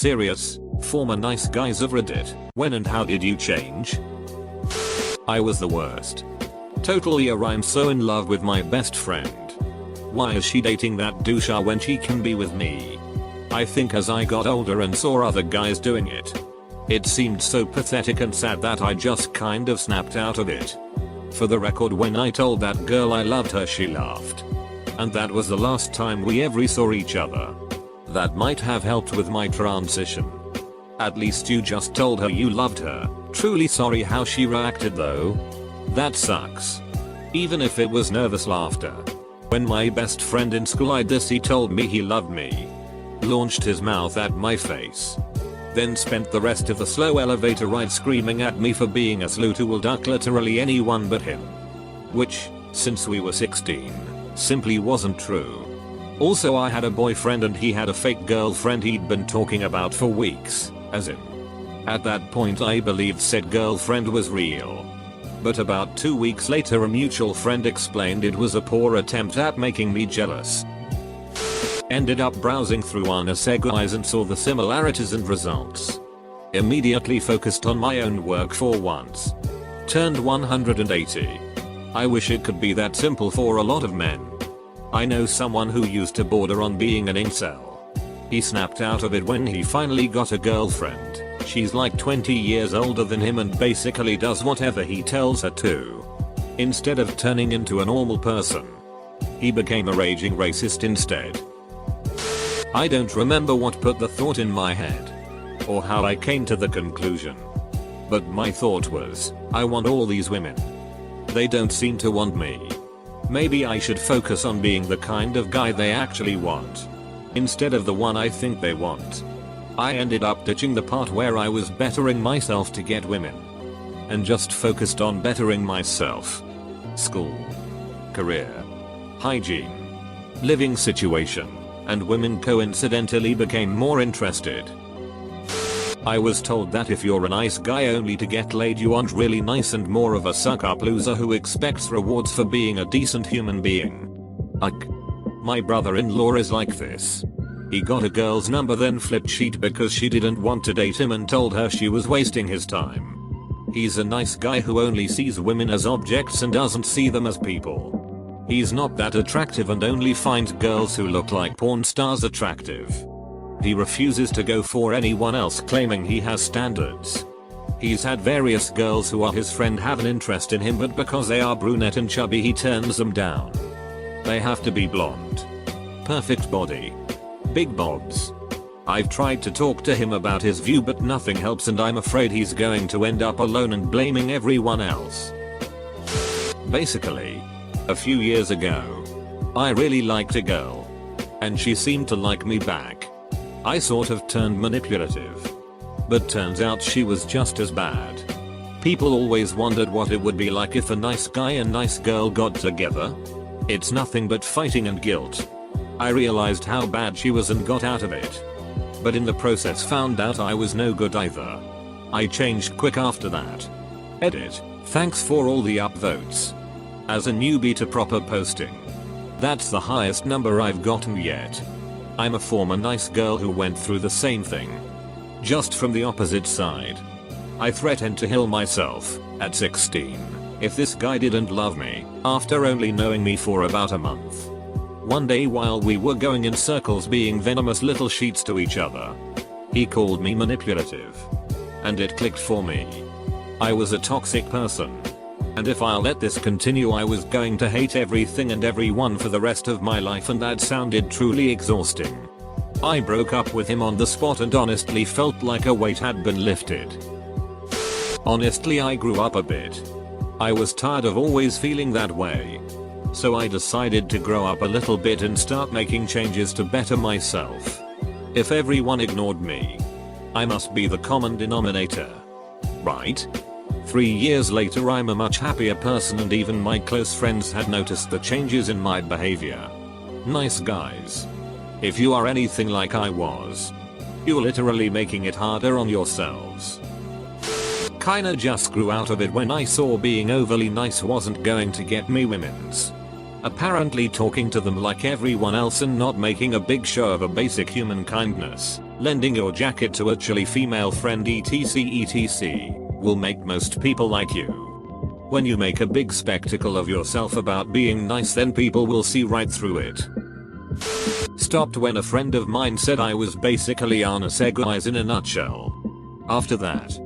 Serious, former nice guys of Reddit, when and how did you change? I was the worst. Totally I'm so in love with my best friend. Why is she dating that doucher when she can be with me? I think as I got older and saw other guys doing it, it seemed so pathetic and sad that I just kind of snapped out of it. For the record, when I told that girl I loved her, she laughed. And that was the last time we ever saw each other. That might have helped with my transition. At least you just told her you loved her. Truly sorry how she reacted though. That sucks. Even if it was nervous laughter. When my best friend in school did this, he told me he loved me. Launched his mouth at my face. Then spent the rest of the slow elevator ride screaming at me for being a slow tool duck literally anyone but him. Which, since we were 16, simply wasn't true. Also, I had a boyfriend and he had a fake girlfriend he'd been talking about for weeks, as in. At that point I believed said girlfriend was real. But about 2 weeks later a mutual friend explained it was a poor attempt at making me jealous. Ended up browsing through AskReddit and saw the similarities and results. Immediately focused on my own work for once. Turned 180. I wish it could be that simple for a lot of men. I know someone who used to border on being an incel. He snapped out of it when he finally got a girlfriend. She's like 20 years older than him and basically does whatever he tells her to. Instead of turning into a normal person, he became a raging racist instead. I don't remember what put the thought in my head, or how I came to the conclusion. But my thought was, I want all these women. They don't seem to want me. Maybe I should focus on being the kind of guy they actually want, instead of the one I think they want. I ended up ditching the part where I was bettering myself to get women, and just focused on bettering myself. School, career, hygiene, living situation, and women coincidentally became more interested. I was told that if you're a nice guy only to get laid, you aren't really nice and more of a suck-up loser who expects rewards for being a decent human being. My brother-in-law is like this. He got a girl's number then flipped sheet because she didn't want to date him and told her she was wasting his time. He's a nice guy who only sees women as objects and doesn't see them as people. He's not that attractive and only finds girls who look like porn stars attractive. He refuses to go for anyone else, claiming he has standards. He's had various girls who are his friend have an interest in him, but because they are brunette and chubby he turns them down. They have to be blonde. Perfect body. Big bobs. I've tried to talk to him about his view but nothing helps and I'm afraid he's going to end up alone and blaming everyone else. Basically, a few years ago, I really liked a girl. And she seemed to like me back. I sort of turned manipulative. But turns out she was just as bad. People always wondered what it would be like if a nice guy and nice girl got together. It's nothing but fighting and guilt. I realized how bad she was and got out of it. But in the process found out I was no good either. I changed quick after that. Edit. Thanks for all the upvotes. As a newbie to proper posting. That's the highest number I've gotten yet. I'm a former nice girl who went through the same thing. Just from the opposite side. I threatened to kill myself at 16 if this guy didn't love me after only knowing me for about a month. One day while we were going in circles being venomous little sheets to each other, he called me manipulative. And it clicked for me. I was a toxic person. And if I let this continue I was going to hate everything and everyone for the rest of my life, and that sounded truly exhausting. I broke up with him on the spot and honestly felt like a weight had been lifted. Honestly, I grew up a bit. I was tired of always feeling that way. So I decided to grow up a little bit and start making changes to better myself. If everyone ignored me, I must be the common denominator. Right? 3 years later I'm a much happier person and even my close friends had noticed the changes in my behavior. Nice guys. If you are anything like I was, you're literally making it harder on yourselves. Kinda just grew out of it when I saw being overly nice wasn't going to get me women's. Apparently talking to them like everyone else and not making a big show of a basic human kindness, Lending your jacket to a chilly female friend etc will make most people like you. When you make a big spectacle of yourself about being nice, then people will see right through it. Stopped when a friend of mine said I was basically AskReddit in a nutshell. After that,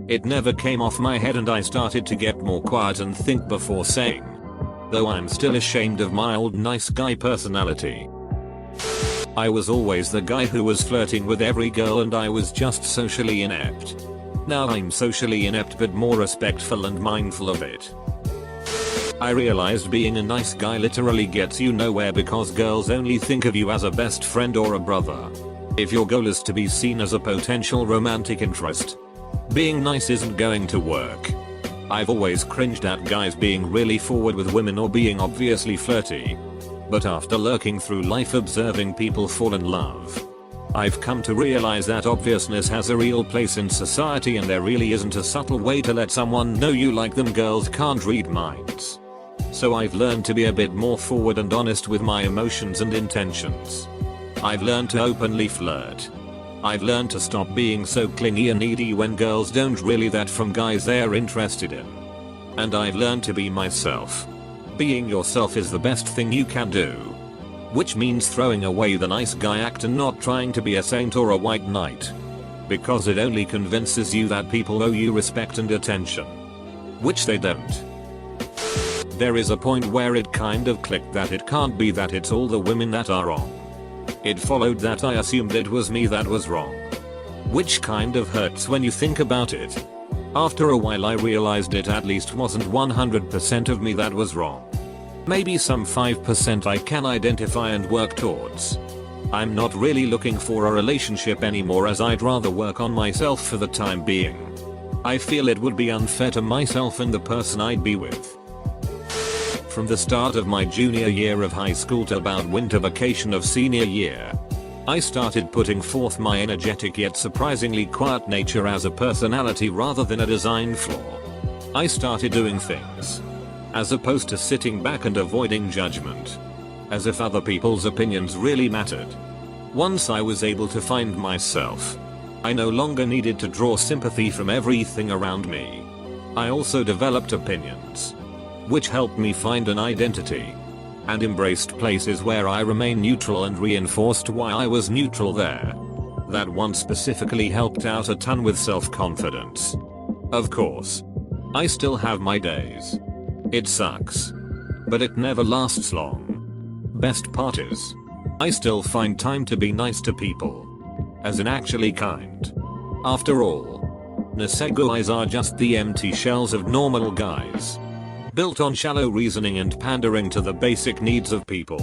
it never came off my head and I started to get more quiet and think before saying. Though I'm still ashamed of my old nice guy personality. I was always the guy who was flirting with every girl and I was just socially inept. Now I'm socially inept but more respectful and mindful of it. I realized being a nice guy literally gets you nowhere because girls only think of you as a best friend or a brother. If your goal is to be seen as a potential romantic interest, being nice isn't going to work. I've always cringed at guys being really forward with women or being obviously flirty. But after lurking through life observing people fall in love, I've come to realize that obviousness has a real place in society and there really isn't a subtle way to let someone know you like them. Girls can't read minds. So I've learned to be a bit more forward and honest with my emotions and intentions. I've learned to openly flirt. I've learned to stop being so clingy and needy when girls don't really that from guys they're interested in. And I've learned to be myself. Being yourself is the best thing you can do. Which means throwing away the nice guy act and not trying to be a saint or a white knight. Because it only convinces you that people owe you respect and attention. Which they don't. There is a point where it kind of clicked that it can't be that it's all the women that are wrong. It followed that I assumed it was me that was wrong. Which kind of hurts when you think about it. After a while I realized it at least wasn't 100% of me that was wrong. Maybe some 5% I can identify and work towards. I'm not really looking for a relationship anymore as I'd rather work on myself for the time being. I feel it would be unfair to myself and the person I'd be with. From the start of my junior year of high school to about winter vacation of senior year, I started putting forth my energetic yet surprisingly quiet nature as a personality rather than a design flaw. I started doing things, as opposed to sitting back and avoiding judgment, as if other people's opinions really mattered. Once I was able to find myself, I no longer needed to draw sympathy from everything around me. I also developed opinions, which helped me find an identity, and embraced places where I remain neutral and reinforced why I was neutral there. That one specifically helped out a ton with self-confidence. Of course, I still have my days. It sucks, but it never lasts long. Best part is, I still find time to be nice to people. As in actually kind. After all, nice guys are just the empty shells of normal guys. Built on shallow reasoning and pandering to the basic needs of people,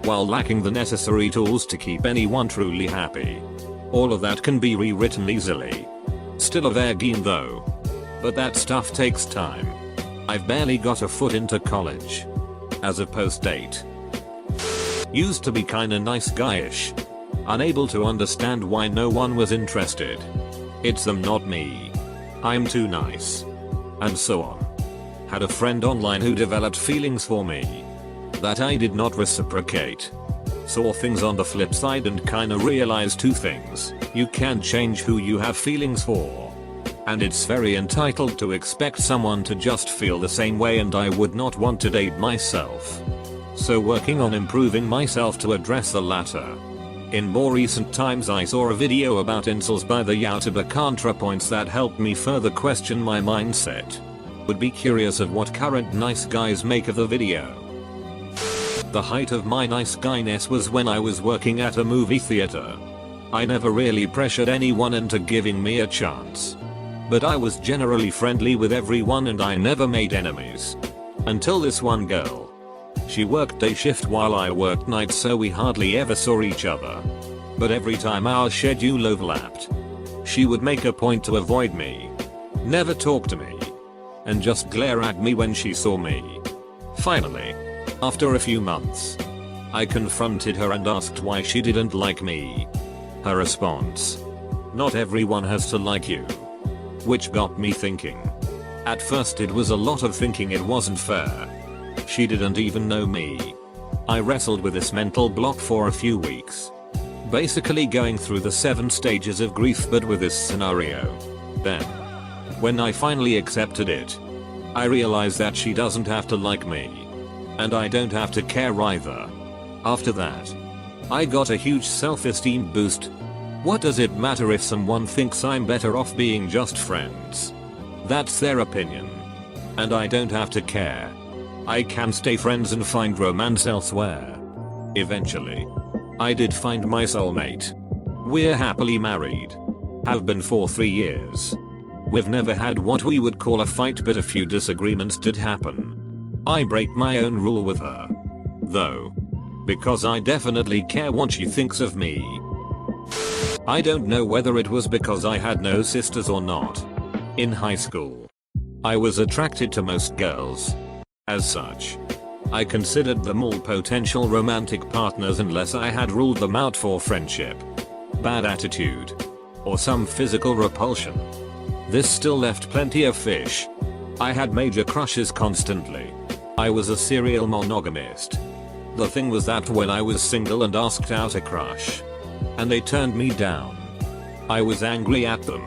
while lacking the necessary tools to keep anyone truly happy. All of that can be rewritten easily. Still a virgin though. But that stuff takes time. I've barely got a foot into college. As a post-date. Used to be kinda nice guyish. Unable to understand why no one was interested. It's them not me. I'm too nice. And so on. Had a friend online who developed feelings for me that I did not reciprocate. Saw things on the flip side and kinda realized two things. You can't change who you have feelings for. And it's very entitled to expect someone to just feel the same way, and I would not want to date myself. So working on improving myself to address the latter. In more recent times I saw a video about incels by the YouTuber ContraPoints that helped me further question my mindset. Would be curious of what current nice guys make of the video. The height of my nice guyness was when I was working at a movie theater. I never really pressured anyone into giving me a chance. But I was generally friendly with everyone and I never made enemies. Until this one girl. She worked day shift while I worked night, so we hardly ever saw each other. But every time our schedule overlapped, she would make a point to avoid me, never talk to me, and just glare at me when she saw me. Finally, after a few months, I confronted her and asked why she didn't like me. Her response: "Not everyone has to like you." Which got me thinking. At first it was a lot of thinking it wasn't fair. She didn't even know me. I wrestled with this mental block for a few weeks. Basically going through the 7 stages of grief but with this scenario. Then, when I finally accepted it, I realized that she doesn't have to like me. And I don't have to care either. After that, I got a huge self-esteem boost. What does it matter if someone thinks I'm better off being just friends? That's their opinion. And I don't have to care. I can stay friends and find romance elsewhere. Eventually, I did find my soulmate. We're happily married. Have been for 3 years. We've never had what we would call a fight, but a few disagreements did happen. I break my own rule with her, though, because I definitely care what she thinks of me. I don't know whether it was because I had no sisters or not. In high school, I was attracted to most girls. As such, I considered them all potential romantic partners unless I had ruled them out for friendship, bad attitude, or some physical repulsion. This still left plenty of fish. I had major crushes constantly. I was a serial monogamist. The thing was that when I was single and asked out a crush, and they turned me down, I was angry at them.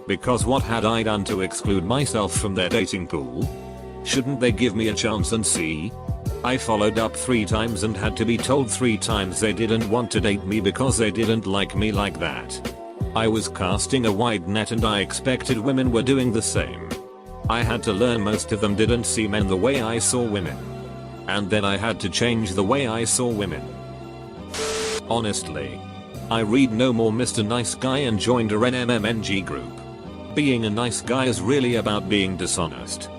Because what had I done to exclude myself from their dating pool? Shouldn't they give me a chance and see? I followed up 3 times and had to be told 3 times they didn't want to date me because they didn't like me like that. I was casting a wide net and I expected women were doing the same. I had to learn most of them didn't see men the way I saw women. And then I had to change the way I saw women. Honestly, I read no more Mr. Nice Guy and joined a NMMNG group. Being a nice guy is really about being dishonest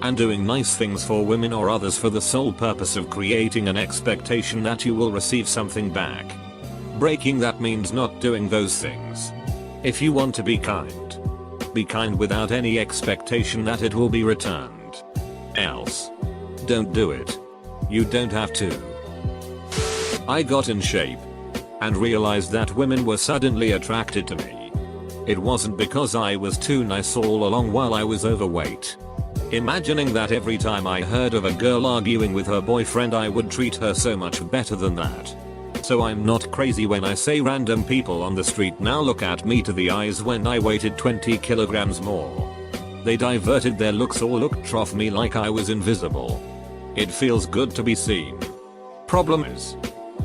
and doing nice things for women or others for the sole purpose of creating an expectation that you will receive something back. Breaking that means not doing those things. If you want to be kind without any expectation that it will be returned. Else, don't do it. You don't have to. I got in shape and realized that women were suddenly attracted to me. It wasn't because I was too nice all along while I was overweight. Imagining that every time I heard of a girl arguing with her boyfriend I would treat her so much better than that. So I'm not crazy when I say random people on the street now look at me to the eyes when I weighted 20 kilograms more. They diverted their looks or looked off me like I was invisible. It feels good to be seen. Problem is,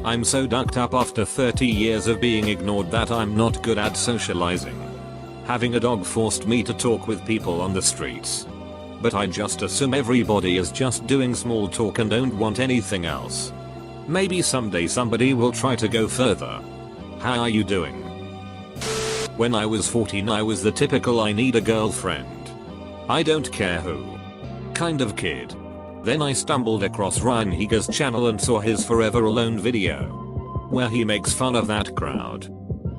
I'm so ducked up after 30 years of being ignored that I'm not good at socializing. Having a dog forced me to talk with people on the streets. But I just assume everybody is just doing small talk and don't want anything else. Maybe someday somebody will try to go further. How are you doing? When I was 14 I was the typical I need a girlfriend. I don't care who kind of kid. Then I stumbled across Ryan Higa's channel and saw his Forever Alone video, where he makes fun of that crowd.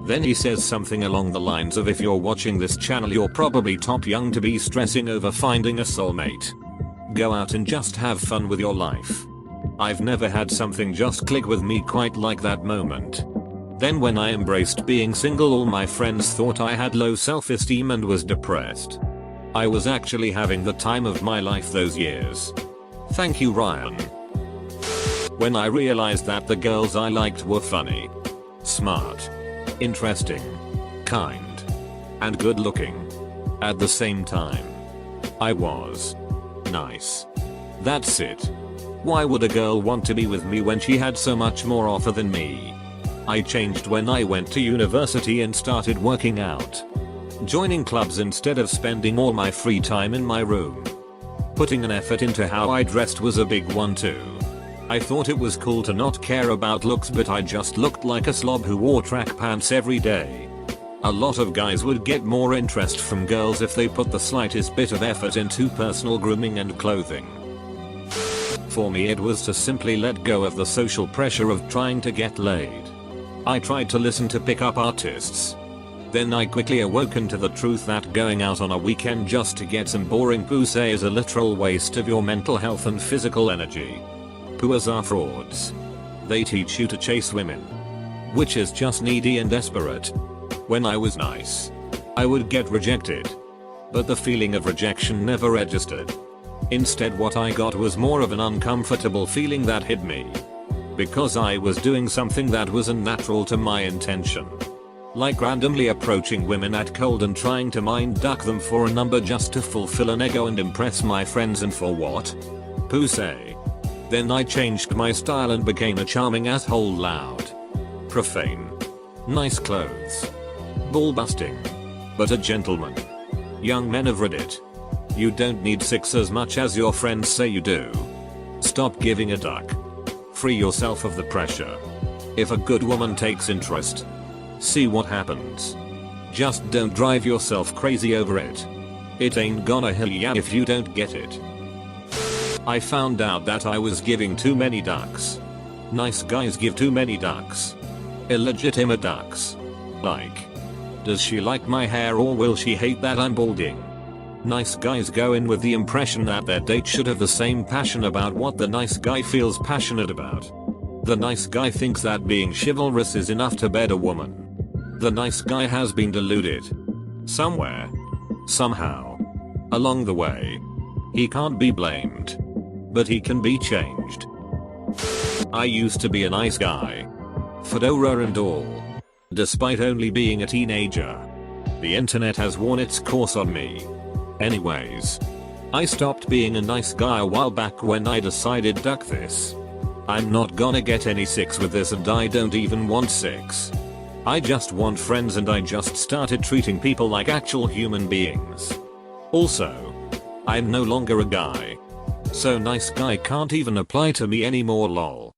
Then he says something along the lines of if you're watching this channel you're probably top young to be stressing over finding a soulmate. Go out and just have fun with your life. I've never had something just click with me quite like that moment. Then when I embraced being single all my friends thought I had low self-esteem and was depressed. I was actually having the time of my life those years. Thank you Ryan. When I realized that the girls I liked were funny, smart, interesting, kind, and good looking. At the same time, I was nice. That's it. Why would a girl want to be with me when she had so much more offer than me? I changed when I went to university and started working out. Joining clubs instead of spending all my free time in my room. Putting an effort into how I dressed was a big one too. I thought it was cool to not care about looks but I just looked like a slob who wore track pants every day. A lot of guys would get more interest from girls if they put the slightest bit of effort into personal grooming and clothing. For me it was to simply let go of the social pressure of trying to get laid. I tried to listen to pickup artists. Then I quickly awoken to the truth that going out on a weekend just to get some boring pussy is a literal waste of your mental health and physical energy. Puas are frauds. They teach you to chase women, which is just needy and desperate. When I was nice, I would get rejected. But the feeling of rejection never registered. Instead what I got was more of an uncomfortable feeling that hit me. because I was doing something that wasn't natural to my intention. Like randomly approaching women at cold and trying to mind duck them for a number just to fulfill an ego and impress my friends, and for what? Pussy. Then I changed my style and became a charming asshole, loud, profane, nice clothes, ball busting, but a gentleman. Young men of Reddit, you don't need sex as much as your friends say you do. Stop giving a duck. Free yourself of the pressure. If a good woman takes interest, see what happens. Just don't drive yourself crazy over it. It ain't gonna hell ya if you don't get it. I found out that I was giving too many ducks. Nice guys give too many ducks. Illegitimate ducks. Like, does she like my hair or will she hate that I'm balding? Nice guys go in with the impression that their date should have the same passion about what the nice guy feels passionate about. The nice guy thinks that being chivalrous is enough to bed a woman. The nice guy has been deluded. Somewhere. Somehow. Along the way. He can't be blamed. But he can be changed. I used to be a nice guy. Fedora and all. Despite only being a teenager. The internet has worn its course on me. Anyways. I stopped being a nice guy a while back when I decided duck this. I'm not gonna get any sex with this and I don't even want sex. I just want friends and I just started treating people like actual human beings. Also, I'm no longer a guy. So nice guy can't even apply to me anymore, lol.